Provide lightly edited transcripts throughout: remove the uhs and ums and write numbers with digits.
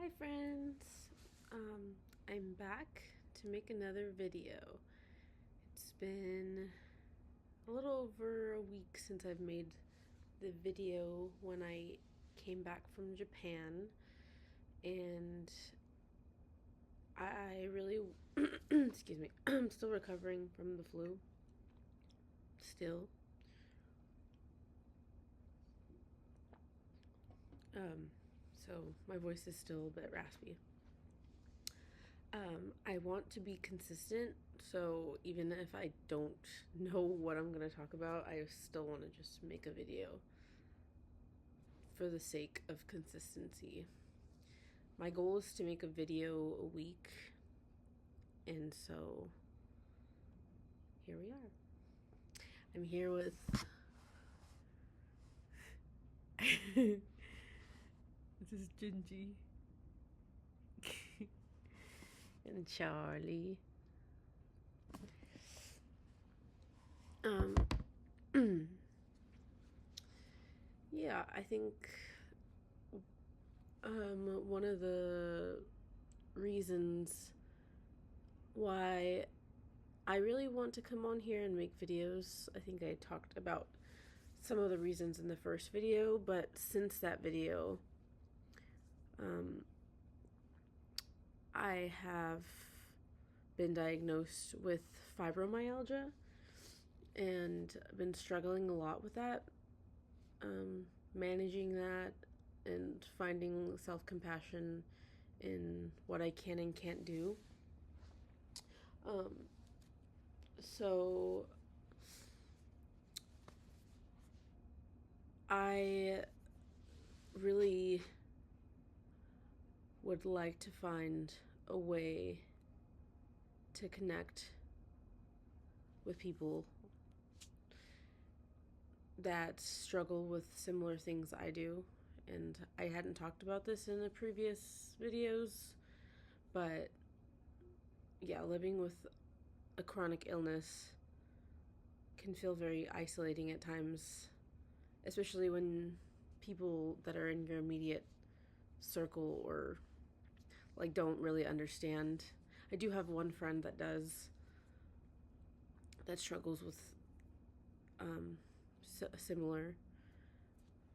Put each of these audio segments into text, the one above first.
Hi friends, I'm back to make another video. It's been a little over a week since I've made the video when I came back from Japan, and I really, excuse me, I'm still recovering from the flu, still. So my voice is still a bit raspy. I want to be consistent, so even if I don't know what I'm going to talk about, I still want to just make a video for the sake of consistency. My goal is to make a video a week, and so here we are. I'm here with this is Gingy and Charlie. Yeah, I think one of the reasons why I really want to come on here and make videos, I think I talked about some of the reasons in the first video, but since that video, I have been diagnosed with fibromyalgia and been struggling a lot with that, managing that and finding self-compassion in what I can and can't do. So I really would like to find a way to connect with people that struggle with similar things I do. And I hadn't talked about this in the previous videos, but yeah, living with a chronic illness can feel very isolating at times, especially when people that are in your immediate circle or like don't really understand. I do have one friend that struggles with similar,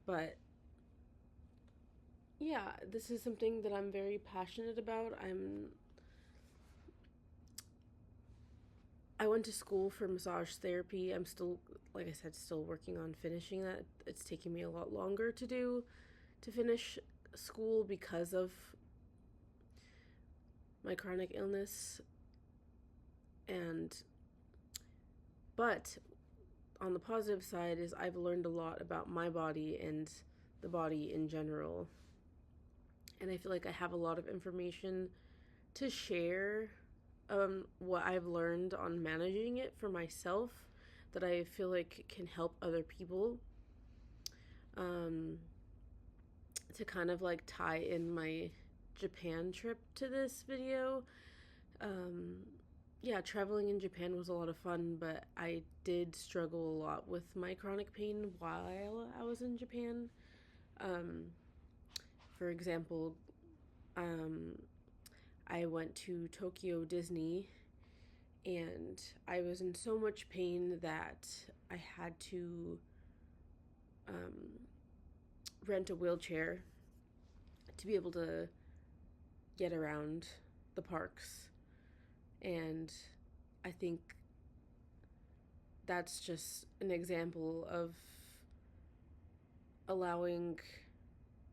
but yeah, this is something that I'm very passionate about. I went to school for massage therapy. I'm still, like I said, still working on finishing that. It's taking me a lot longer to finish school because of my chronic illness. But on the positive side is I've learned a lot about my body and the body in general. And I feel like I have a lot of information to share, what I've learned on managing it for myself that I feel like can help other people. To kind of like tie in my Japan trip to this video. Yeah, traveling in Japan was a lot of fun, but I did struggle a lot with my chronic pain while I was in Japan. For example, I went to Tokyo Disney and I was in so much pain that I had to rent a wheelchair to be able to get around the parks. And I think that's just an example of allowing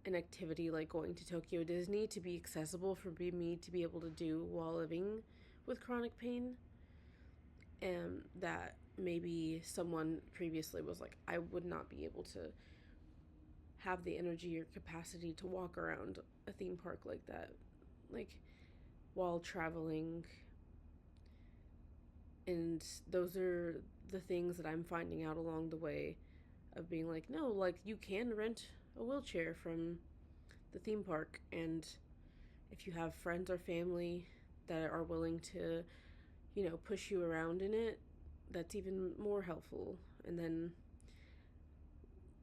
an activity like going to Tokyo Disney to be accessible for me to be able to do while living with chronic pain. And that maybe someone previously was like, I would not be able to have the energy or capacity to walk around a theme park like that, like while traveling. And those are the things that I'm finding out along the way of being like, no, like you can rent a wheelchair from the theme park, and if you have friends or family that are willing to, push you around in it, that's even more helpful. And then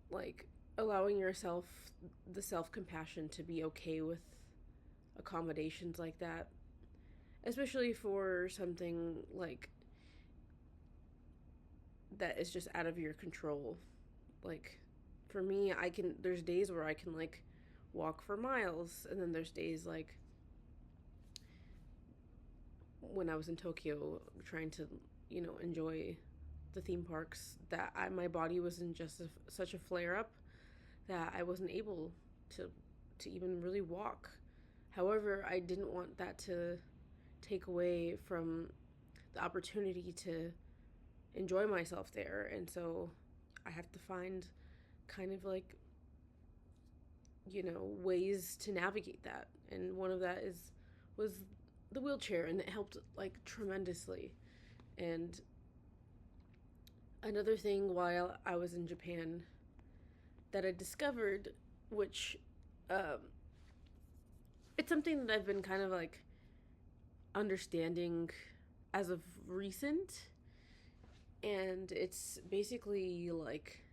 like allowing yourself the self-compassion to be okay with accommodations like that, especially for something like that is just out of your control. Like for me, there's days where I can like walk for miles, and then there's days like when I was in Tokyo trying to, enjoy the theme parks, that my body was in just such a flare up that I wasn't able to even really walk. However, I didn't want that to take away from the opportunity to enjoy myself there, and so I have to find kind of like, ways to navigate that. And one of that was the wheelchair, and it helped like tremendously. And another thing while I was in Japan that I discovered, which it's something that I've been kind of like understanding as of recent, and it's basically like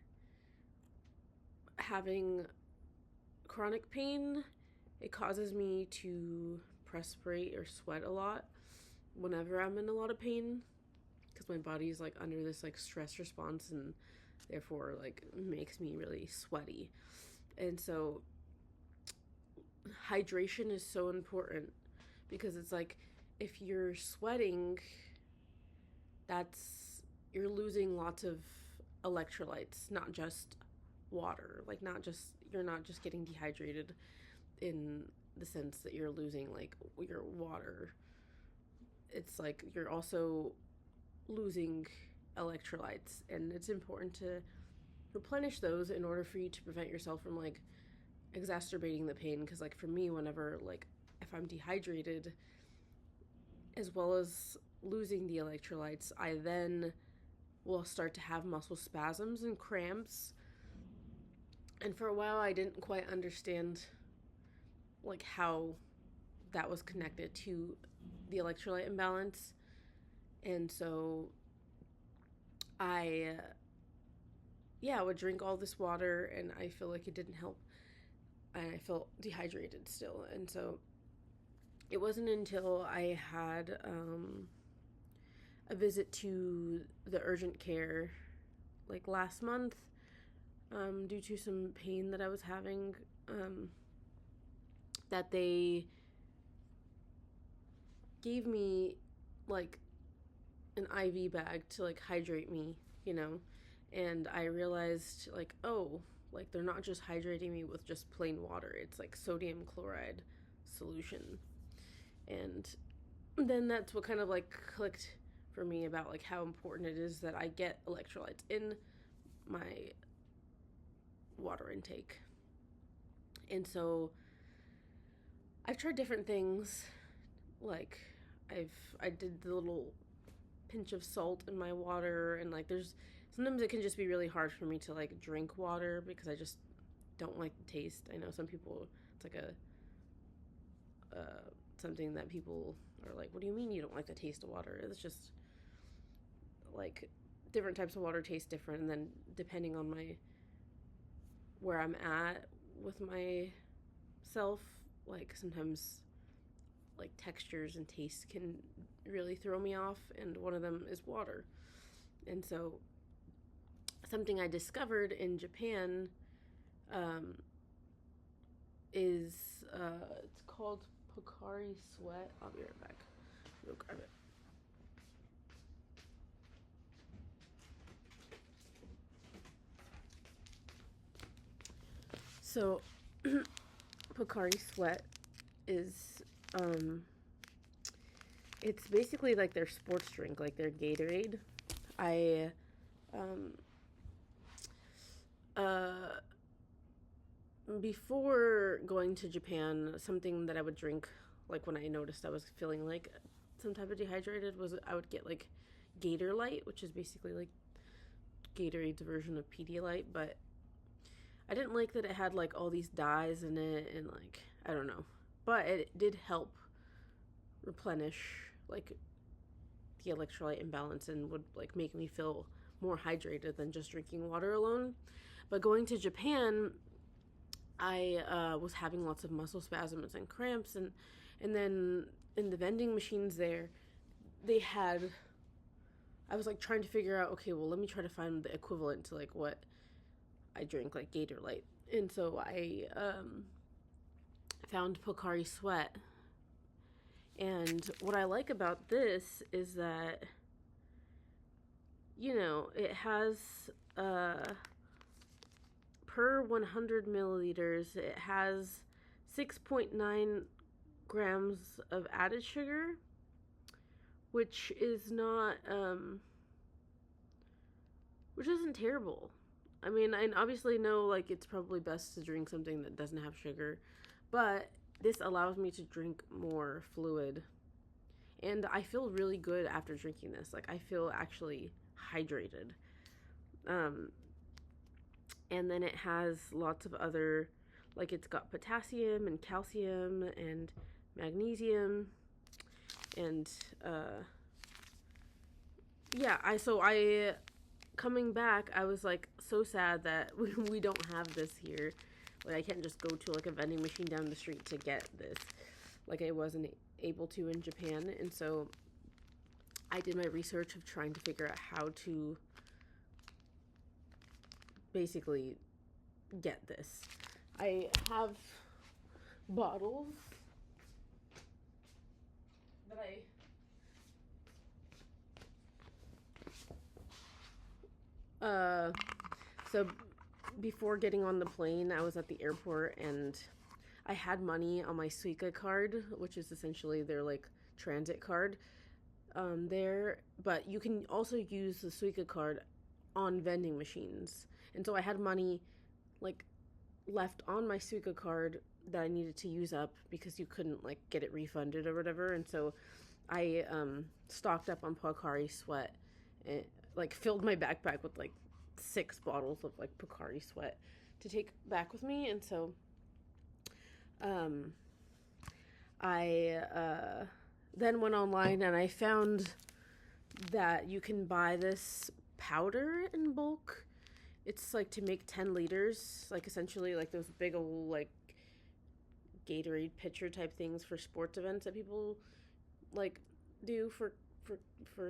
having chronic pain. It causes me to perspirate or sweat a lot whenever I'm in a lot of pain, because my body is like under this like stress response, and therefore like makes me really sweaty. And so hydration is so important, because it's like if you're sweating, you're losing lots of electrolytes, not just water. Like you're not just getting dehydrated in the sense that you're losing like your water. It's like you're also losing electrolytes, and it's important to replenish those in order for you to prevent yourself from like exacerbating the pain. Because like for me, whenever like if I'm dehydrated as well as losing the electrolytes, I then will start to have muscle spasms and cramps. And for a while I didn't quite understand like how that was connected to the electrolyte imbalance. And so I would drink all this water, and I feel like it didn't help, and I felt dehydrated still. And so it wasn't until I had a visit to the urgent care like last month, due to some pain that I was having, that they gave me like an IV bag to like hydrate me, and I realized like, oh, like they're not just hydrating me with just plain water, it's like sodium chloride solution. And then that's what kind of like clicked for me about like how important it is that I get electrolytes in my water intake. And so I've tried different things, like I did the little pinch of salt in my water, and like sometimes it can just be really hard for me to like drink water because I just don't like the taste. I know some people, it's like something that people are like, what do you mean you don't like the taste of water? It's just like different types of water taste different, and then depending on where I'm at with myself, like sometimes like textures and tastes can really throw me off, and one of them is water. And so something I discovered in Japan is it's called Pocari Sweat. I'll be right back. Go grab it. So Pocari Sweat is it's basically like their sports drink, like their Gatorade. I before going to Japan, something that I would drink like when I noticed I was feeling like some type of dehydrated was I would get like Gator Light, which is basically like Gatorade's version of Pedialyte, but I didn't like that it had like all these dyes in it, and like I don't know, but it did help replenish like the electrolyte imbalance and would like make me feel more hydrated than just drinking water alone. But going to Japan, I was having lots of muscle spasms and cramps, and then in the vending machines there, they had. I was like trying to figure out, okay, well, let me try to find the equivalent to like what I drink, like Gator Light, and so I found Pocari Sweat. And what I like about this is that, it has per 100 milliliters, it has 6.9 grams of added sugar, which is not, which isn't terrible. I mean, I obviously know, like, it's probably best to drink something that doesn't have sugar, but this allows me to drink more fluid. And I feel really good after drinking this. Like, I feel actually hydrated. Um, and then it has lots of other, like, it's got potassium and calcium and magnesium. And, yeah, coming back, I was, like, so sad that we don't have this here. Like, I can't just go to, like, a vending machine down the street to get this. Like, I wasn't able to in Japan. And so I did my research of trying to figure out how to basically get this. I have bottles that so before getting on the plane, I was at the airport and I had money on my Suica card, which is essentially their like transit card there. But you can also use the Suica card on vending machines. And so I had money like left on my Suica card that I needed to use up because you couldn't like get it refunded or whatever. And so I stocked up on Pocari Sweat and like filled my backpack with like 6 bottles of like Pocari Sweat to take back with me. And so I then went online and I found that you can buy this powder in bulk. It's like to make 10 liters, like essentially like those big old like Gatorade pitcher type things for sports events that people like do for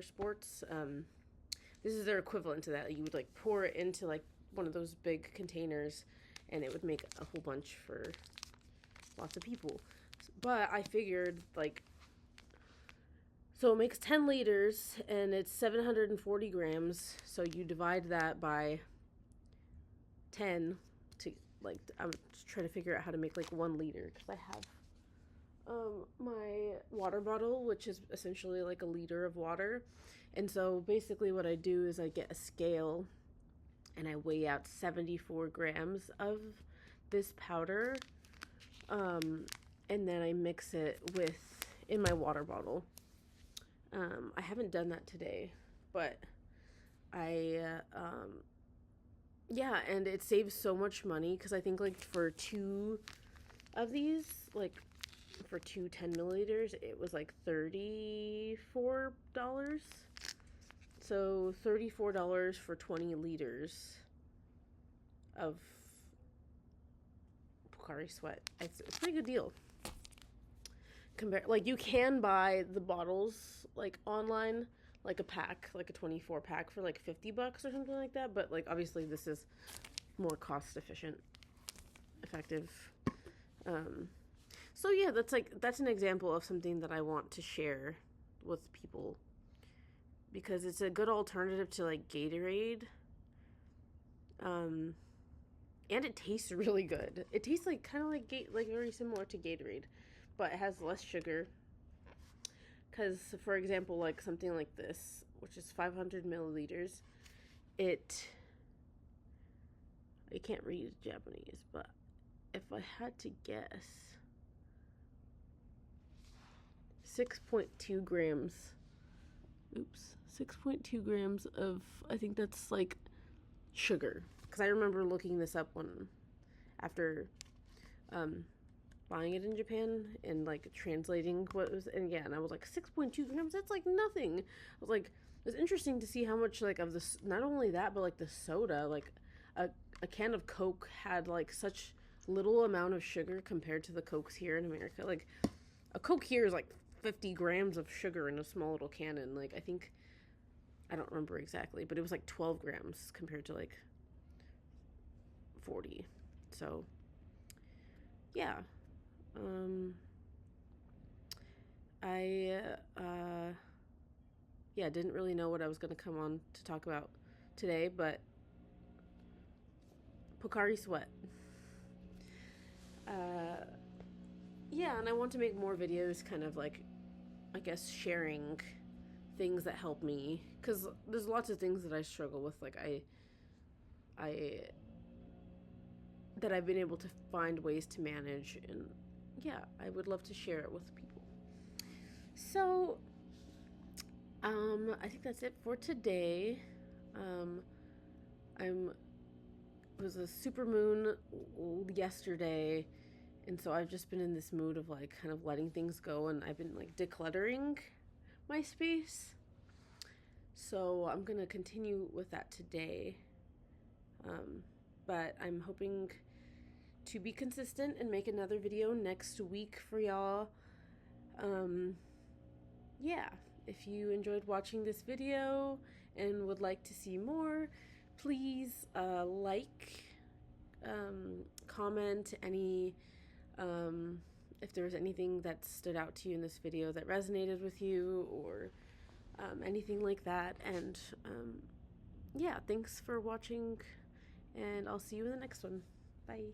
sports. This is their equivalent to that. You would like pour it into like one of those big containers and it would make a whole bunch for lots of people. But I figured like, so it makes 10 liters and it's 740 grams. So you divide that by 10 to like, I'm just trying to figure out how to make like 1 liter because I have my water bottle, which is essentially like a liter of water. And so basically what I do is I get a scale and I weigh out 74 grams of this powder. And then I mix it in my water bottle. I haven't done that today, but yeah, and it saves so much money because I think like for 2 of these, like for 2 10 milliliters, it was like $34. So $34 for 20 liters of Pocari Sweat. It's a pretty good deal. Like you can buy the bottles like online, like a pack, like a 24 pack for like $50 or something like that. But like obviously this is more cost effective. So yeah, that's an example of something that I want to share with people because it's a good alternative to like Gatorade. And it tastes really good. It tastes like kind of like very similar to Gatorade, but it has less sugar. Because, for example, like something like this, which is 500 milliliters, I can't read Japanese, but if I had to guess, 6.2 grams. 6.2 grams of, I think that's like sugar. Because I remember looking this up after buying it in Japan and like translating what it was, and yeah, and I was like 6.2 grams, that's like nothing. I was like, it was interesting to see how much like of this, not only that, but like the soda, like a can of Coke had like such little amount of sugar compared to the Cokes here in America. Like, a Coke here is like 50 grams of sugar in a small little cannon. Like, I think, I don't remember exactly, but it was like 12 grams compared to like 40. So, yeah. I, yeah, didn't really know what I was going to come on to talk about today, but Pocari Sweat. Yeah, and I want to make more videos kind of like, I guess, sharing things that help me, because there's lots of things that I struggle with, like I that I've been able to find ways to manage, and yeah, I would love to share it with people. So I think that's it for today. I'm it was a super moon yesterday, and so I've just been in this mood of like kind of letting things go, and I've been like decluttering my space. So I'm gonna continue with that today. But I'm hoping to be consistent and make another video next week for y'all. Yeah, if you enjoyed watching this video and would like to see more, please like, comment any, if there was anything that stood out to you in this video that resonated with you, or anything like that. And yeah, thanks for watching, and I'll see you in the next one. Bye.